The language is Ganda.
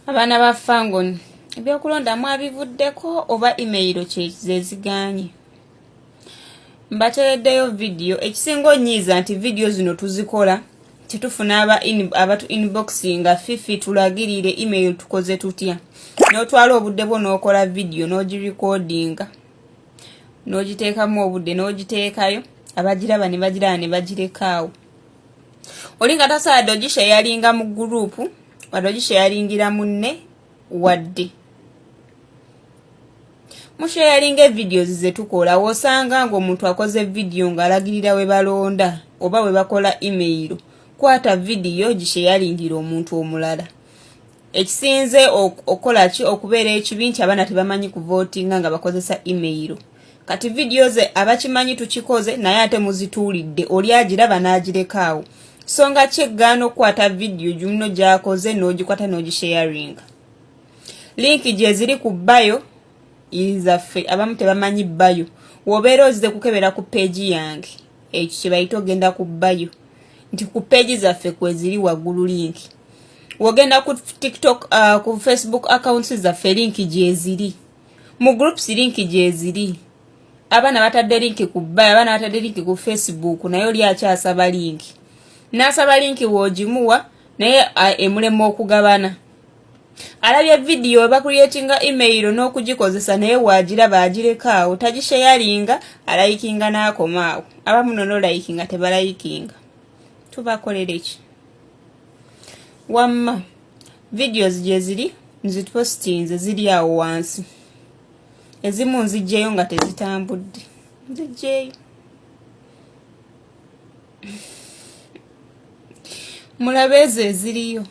Abaana ba Fangoni ebyokulonda mwabivuddeko oba email kyeziganye. Mbatereddeyo video ekisinga onyiiza nti video zino tuzikola tetufuna abatu inboxinga fifi tulagirire email tukoze tutya. N'otwala obudde bwo n'okola video n'ogirecordinga n'ogiteekamu obudde n'ogiteekayo abagiraba ne bagiraba ne bagirekawo. Olinga tasaadde ogisharinga mu group wadde ogisharingira munne wadde musharinga videos ze tukola wosanga ng'omuntu akoze video ng'alagirira we balonda oba we bakola email kwata video gisharingira omuntu omulala. Ekisinze okola ki okubeera ekibi nti abaana tebamanyi kuvotinga nga bakozesa email. Kati videos abakimanyi tukikoze naye ate muzituulidde oli agiraba n'agirekawo. Songa kyeggaano kwata video gy'uno gy'akoze n'ogikwata n'ogisharinga. Link gye ziri ku bio izaffe abamu tebamanyi bio. Wobeera ozize kukebera ku page yange ekyo kye bayita ogenda ku bio nti ku page zaffe kwe ziri waggulu link. Wogenda ku TikTok ku Facebook accounts zaffe link gye ziri. Mu groups link gye ziri. Abaana batadde link ku bio, abaana batadde link ku Facebook naye oli akyasaba link. N'asaba link woogimuwa naye emulema okugabana. Alabye video bakuriyetinga email n'okugikozesa naye waagiraba agirekawo tagisharinga alayikinga n'akomaawo. Abamu no layikinga tebalayikinga. Tubakolere ki? Wamma videos gye ziri nzipostinze ziri awo wansi. Ezimu nzijjeyo nga tezitambudde. Nzijjeyo. Mulabe ezo eziriyo.